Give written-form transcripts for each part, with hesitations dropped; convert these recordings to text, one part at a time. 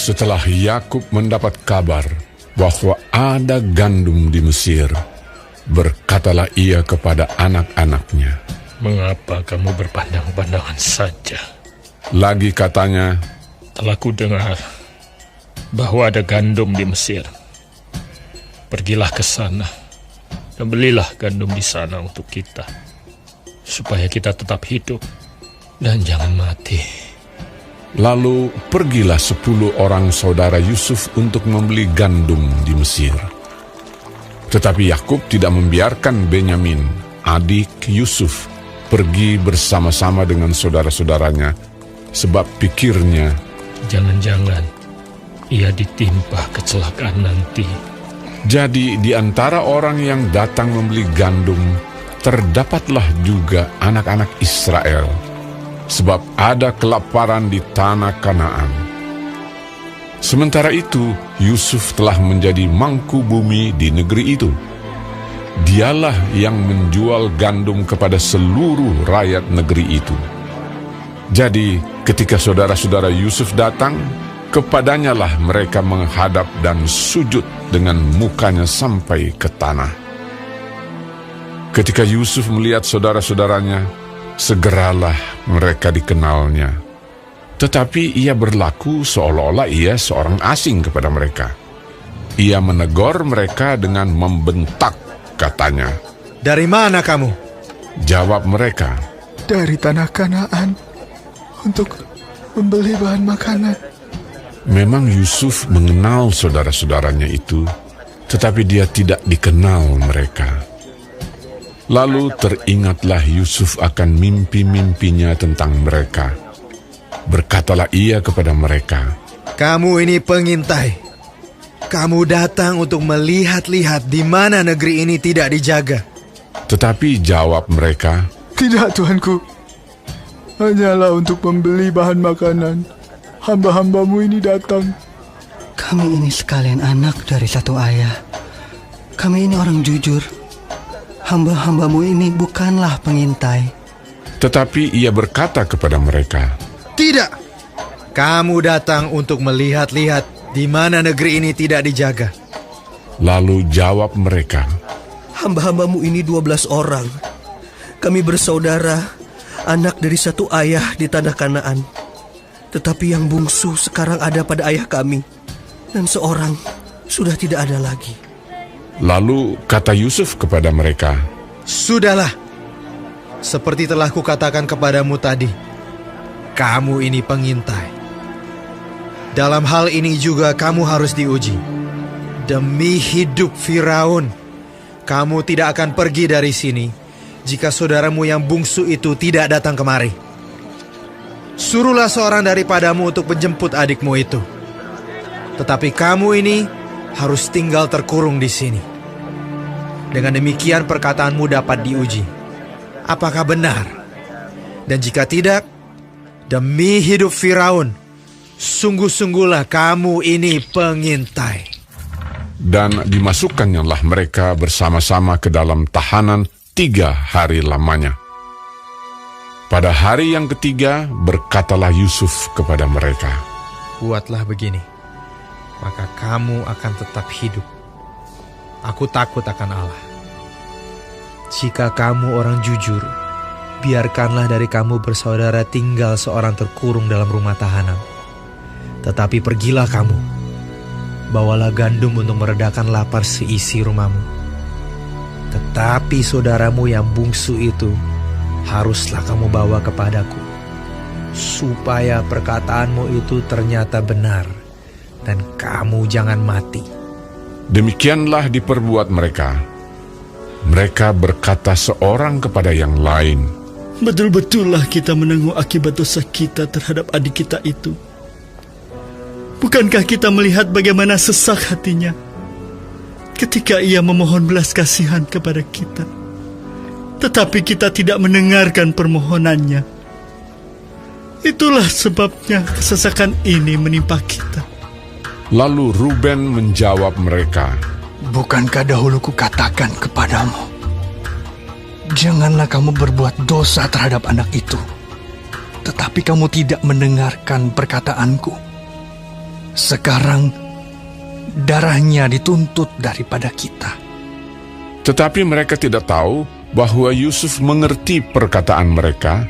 setelah Yakub mendapat kabar bahwa ada gandum di Mesir, berkatalah ia kepada anak-anaknya, "Mengapa kamu berpandang-pandangan saja?" Lagi katanya, "Telah kudengar bahwa ada gandum di Mesir. Pergilah ke sana dan belilah gandum di sana untuk kita, supaya kita tetap hidup dan jangan mati." Lalu pergilah 10 orang saudara Yusuf untuk membeli gandum di Mesir. Tetapi Yakub tidak membiarkan Benyamin, adik Yusuf, pergi bersama-sama dengan saudara-saudaranya, sebab pikirnya, jangan-jangan ia ditimpa kecelakaan nanti. Jadi di antara orang yang datang membeli gandum, terdapatlah juga anak-anak Israel, sebab ada kelaparan di tanah Kanaan. Sementara itu, Yusuf telah menjadi mangku bumi di negeri itu. Dialah yang menjual gandum kepada seluruh rakyat negeri itu. Jadi, ketika saudara-saudara Yusuf datang, kepadanya lah mereka menghadap dan sujud dengan mukanya sampai ke tanah. Ketika Yusuf melihat saudara-saudaranya, segeralah mereka dikenalnya. Tetapi ia berlaku seolah-olah ia seorang asing kepada mereka. Ia menegur mereka dengan membentak, katanya, "Dari mana kamu?" Jawab mereka, "Dari tanah Kanaan, untuk membeli bahan makanan." Memang Yusuf mengenal saudara-saudaranya itu, tetapi dia tidak dikenal mereka. Lalu teringatlah Yusuf akan mimpi-mimpinya tentang mereka. Berkatalah ia kepada mereka, "Kamu ini pengintai. Kamu datang untuk melihat-lihat di mana negeri ini tidak dijaga." Tetapi jawab mereka, "Tidak, Tuanku. Hanyalah untuk membeli bahan makanan. Hamba-hambamu ini datang." "Kami ini sekalian anak dari satu ayah. Kami ini orang jujur. Hamba-hambamu ini bukanlah pengintai." Tetapi ia berkata kepada mereka, "Tidak. Kamu datang untuk melihat-lihat di mana negeri ini tidak dijaga." Lalu jawab mereka, "Hamba-hambamu ini 12 orang. Kami bersaudara, anak dari satu ayah di tanah Kanaan. Tetapi yang bungsu sekarang ada pada ayah kami, dan seorang sudah tidak ada lagi." Lalu kata Yusuf kepada mereka, "Sudahlah, seperti telah kukatakan kepadamu tadi, kamu ini pengintai. Dalam hal ini juga kamu harus diuji. Demi hidup Firaun, kamu tidak akan pergi dari sini jika saudaramu yang bungsu itu tidak datang kemari. Suruhlah seorang daripadamu untuk menjemput adikmu itu. Tetapi kamu ini harus tinggal terkurung di sini. Dengan demikian perkataanmu dapat diuji. Apakah benar? Dan jika tidak, demi hidup Firaun, sungguh-sungguhlah kamu ini pengintai." dan dimasukkannya mereka bersama-sama ke dalam tahanan 3 hari lamanya. Pada hari yang ketiga berkatalah Yusuf kepada mereka, "Buatlah begini, maka kamu akan tetap hidup. Aku takut akan Allah. Jika kamu orang jujur, biarkanlah dari kamu bersaudara tinggal seorang terkurung dalam rumah tahanan. Tetapi pergilah kamu, bawalah gandum untuk meredakan lapar seisi rumahmu. Tetapi saudaramu yang bungsu itu haruslah kamu bawa kepadaku, supaya perkataanmu itu ternyata benar, dan kamu jangan mati." Demikianlah diperbuat mereka. Mereka berkata seorang kepada yang lain, "Betul-betullah kita menanggung akibat dosa kita terhadap adik kita itu. Bukankah kita melihat bagaimana sesak hatinya ketika ia memohon belas kasihan kepada kita? Tetapi kita tidak mendengarkan permohonannya. Itulah sebabnya kesesakan ini menimpa kita." Lalu Ruben menjawab mereka, "Bukankah dahulu kukatakan kepadamu, janganlah kamu berbuat dosa terhadap anak itu? Tetapi kamu tidak mendengarkan perkataanku. Sekarang darahnya dituntut daripada kita. Tetapi mereka tidak tahu bahwa Yusuf mengerti perkataan mereka,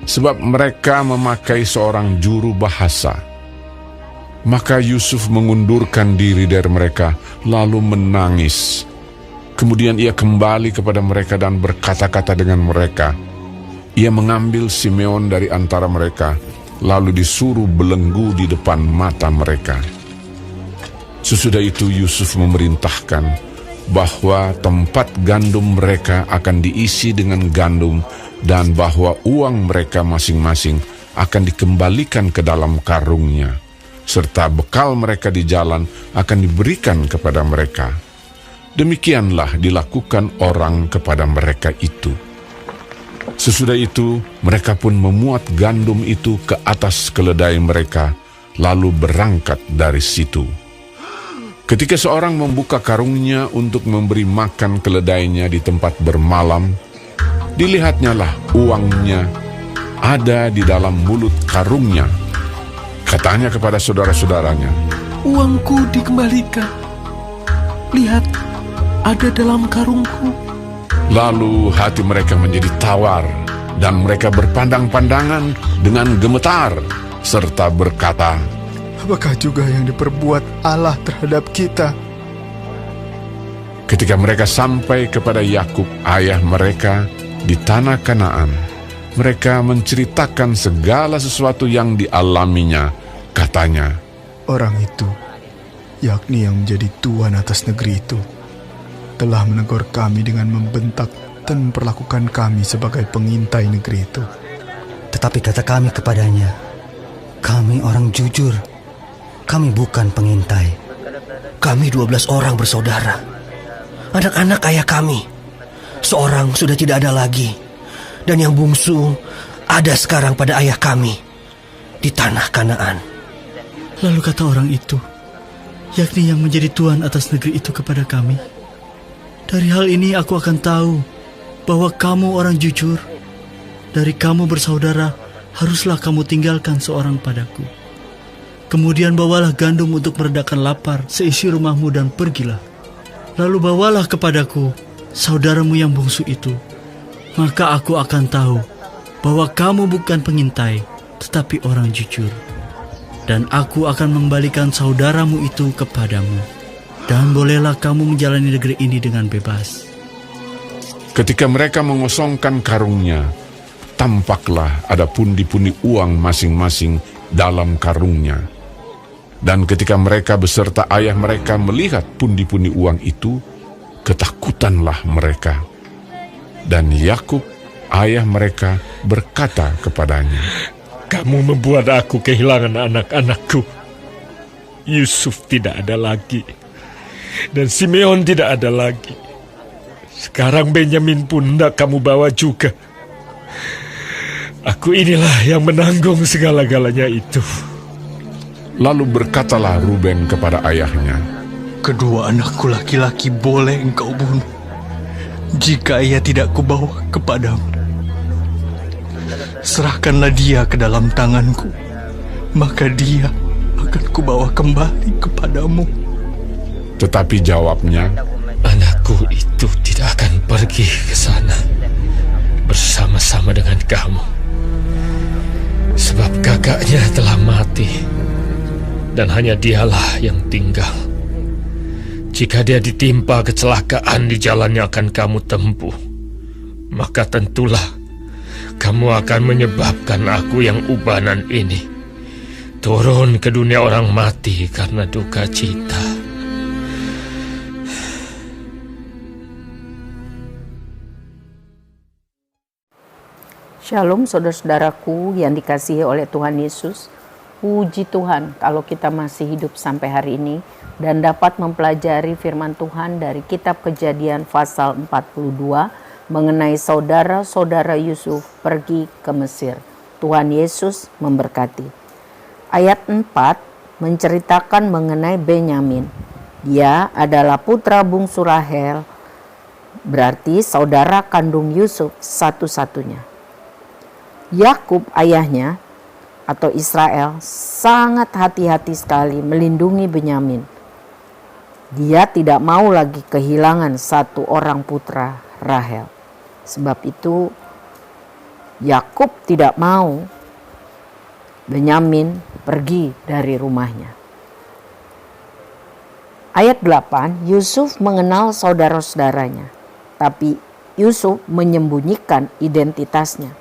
sebab mereka memakai seorang juru bahasa. Maka Yusuf mengundurkan diri dari mereka, lalu menangis. Kemudian ia kembali kepada mereka dan berkata-kata dengan mereka. Ia mengambil Simeon dari antara mereka, lalu disuruh belenggu di depan mata mereka. Sesudah itu Yusuf memerintahkan bahwa tempat gandum mereka akan diisi dengan gandum dan bahwa uang mereka masing-masing akan dikembalikan ke dalam karungnya, serta bekal mereka di jalan akan diberikan kepada mereka. Demikianlah dilakukan orang kepada mereka itu. Sesudah itu, mereka pun memuat gandum itu ke atas keledai mereka, lalu berangkat dari situ. Ketika seorang membuka karungnya untuk memberi makan keledainya di tempat bermalam, dilihatnyalah uangnya ada di dalam mulut karungnya. Katanya kepada saudara-saudaranya, Uangku dikembalikan. Lihat, ada dalam karungku. Lalu hati mereka menjadi tawar, dan mereka berpandang-pandangan dengan gemetar, serta berkata, Apakah juga yang diperbuat Allah terhadap kita? ketika mereka sampai kepada Yakub, ayah mereka, di tanah Kanaan, mereka menceritakan segala sesuatu yang dialaminya. Katanya, Orang itu, yakni yang menjadi tuan atas negeri itu, telah menegur kami dengan membentak dan memperlakukan kami sebagai pengintai negeri itu. Tetapi kata kami kepadanya, kami orang jujur, kami bukan pengintai. Kami 12 orang bersaudara. Anak-anak ayah kami, seorang sudah tidak ada lagi, dan yang bungsu ada sekarang pada ayah kami di tanah Kanaan. Lalu kata orang itu, yakni yang menjadi tuan atas negeri itu kepada kami, dari hal ini aku akan tahu bahwa kamu orang jujur. Dari kamu bersaudara, haruslah kamu tinggalkan seorang padaku. Kemudian bawalah gandum untuk meredakan lapar seisi rumahmu dan pergilah. Lalu bawalah kepadaku saudaramu yang bungsu itu. Maka aku akan tahu bahwa kamu bukan pengintai, tetapi orang jujur. Dan aku akan mengembalikan saudaramu itu kepadamu. Dan bolehlah kamu menjalani negeri ini dengan bebas. ketika mereka mengosongkan karungnya, tampaklah ada pundi-pundi uang masing-masing dalam karungnya. Dan ketika mereka beserta ayah mereka melihat pundi-pundi uang itu, ketakutanlah mereka. Dan Yakub, ayah mereka, berkata kepadanya, "Kamu membuat aku kehilangan anak-anakku. Yusuf tidak ada lagi, dan Simeon tidak ada lagi. Sekarang Benyamin pun hendak kamu bawa juga. Aku inilah yang menanggung segala-galanya itu." Lalu berkatalah Ruben kepada ayahnya, Kedua anakku laki-laki boleh engkau bunuh, jika ia tidak kubawa kepadamu. Serahkanlah dia ke dalam tanganku, maka dia akan kubawa kembali kepadamu. tetapi jawabnya, Anakku itu tidak akan pergi ke sana bersama-sama dengan kamu, sebab kakaknya telah mati, dan hanya dialah yang tinggal. Jika dia ditimpa kecelakaan di jalan yang akan kamu tempuh, maka tentulah kamu akan menyebabkan aku yang ubanan ini turun ke dunia orang mati karena duka cita. Shalom saudara-saudaraku yang dikasihi oleh Tuhan Yesus. Puji Tuhan kalau kita masih hidup sampai hari ini dan dapat mempelajari firman Tuhan dari kitab Kejadian pasal 42 mengenai saudara-saudara Yusuf pergi ke Mesir. Tuhan Yesus memberkati. Ayat 4 menceritakan mengenai Benyamin. Dia adalah putra bungsu Rahel, berarti saudara kandung Yusuf satu-satunya. Yakub ayahnya atau Israel sangat hati-hati sekali melindungi Benyamin. Dia tidak mau lagi kehilangan satu orang putra, Rahel. Sebab itu Yakub tidak mau Benyamin pergi dari rumahnya. Ayat 8, Yusuf mengenal saudara-saudaranya, tapi Yusuf menyembunyikan identitasnya.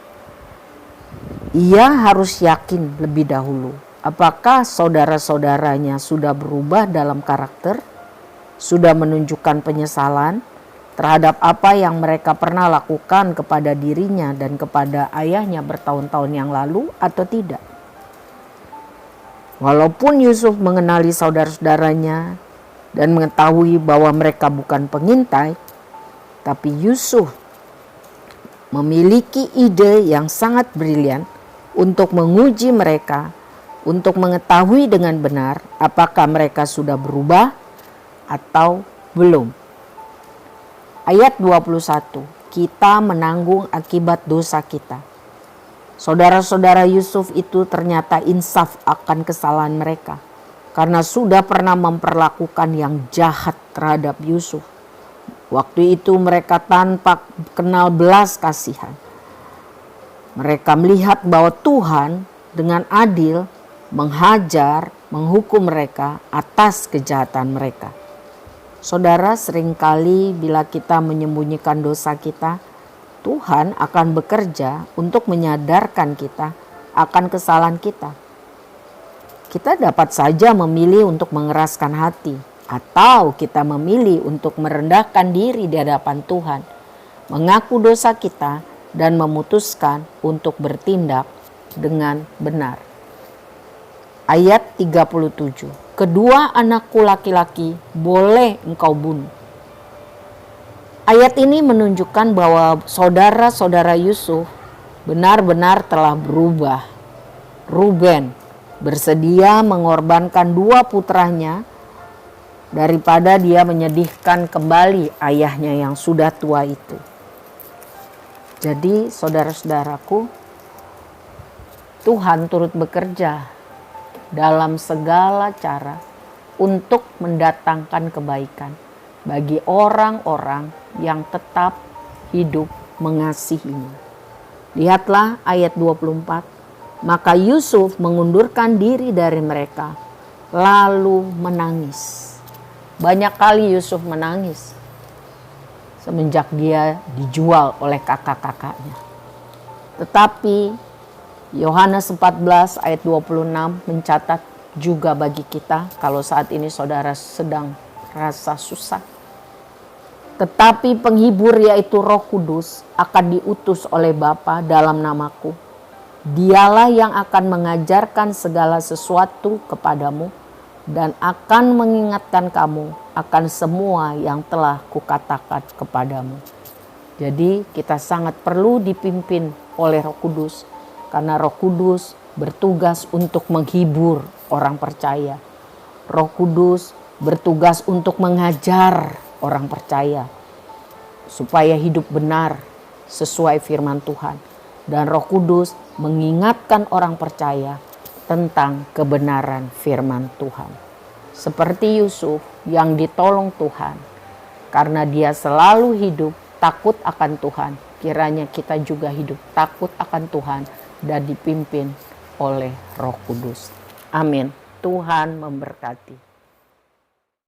Ia harus yakin lebih dahulu apakah saudara-saudaranya sudah berubah dalam karakter, sudah menunjukkan penyesalan terhadap apa yang mereka pernah lakukan kepada dirinya dan kepada ayahnya bertahun-tahun yang lalu atau tidak. Walaupun Yusuf mengenali saudara-saudaranya dan mengetahui bahwa mereka bukan pengintai, tapi Yusuf memiliki ide yang sangat brilian untuk menguji mereka, untuk mengetahui dengan benar apakah mereka sudah berubah atau belum. Ayat 21, kita menanggung akibat dosa kita. Saudara-saudara Yusuf itu ternyata insaf akan kesalahan mereka, karena sudah pernah memperlakukan yang jahat terhadap Yusuf. Waktu itu mereka tanpa kenal belas kasihan. Mereka melihat bahwa Tuhan dengan adil menghajar, menghukum mereka atas kejahatan mereka. Saudara, seringkali bila kita menyembunyikan dosa kita, Tuhan akan bekerja untuk menyadarkan kita akan kesalahan kita. Kita dapat saja memilih untuk mengeraskan hati, atau kita memilih untuk merendahkan diri di hadapan Tuhan, mengaku dosa kita, dan memutuskan untuk bertindak dengan benar. Ayat 37, kedua anakku laki-laki boleh engkau bunuh. Ayat ini menunjukkan bahwa saudara-saudara Yusuf benar-benar telah berubah. Ruben bersedia mengorbankan dua putranya daripada dia menyedihkan kembali ayahnya yang sudah tua itu. Jadi saudara-saudaraku, Tuhan turut bekerja dalam segala cara untuk mendatangkan kebaikan bagi orang-orang yang tetap hidup mengasihinya. Lihatlah ayat 24. Maka Yusuf mengundurkan diri dari mereka, lalu menangis. Banyak kali Yusuf menangis semenjak dia dijual oleh kakak-kakaknya. Tetapi Yohanes 14 ayat 26 mencatat juga bagi kita kalau saat ini saudara sedang rasa susah. Tetapi penghibur yaitu Roh Kudus akan diutus oleh Bapa dalam namaku. Dialah yang akan mengajarkan segala sesuatu kepadamu dan akan mengingatkan kamu akan semua yang telah kukatakan kepadamu. Jadi kita sangat perlu dipimpin oleh Roh Kudus, karena Roh Kudus bertugas untuk menghibur orang percaya. Roh Kudus bertugas untuk mengajar orang percaya supaya hidup benar sesuai firman Tuhan. Dan Roh Kudus mengingatkan orang percaya tentang kebenaran firman Tuhan. Seperti Yusuf yang ditolong Tuhan karena dia selalu hidup takut akan Tuhan. Kiranya kita juga hidup takut akan Tuhan dan dipimpin oleh Roh Kudus. Amin. Tuhan memberkati.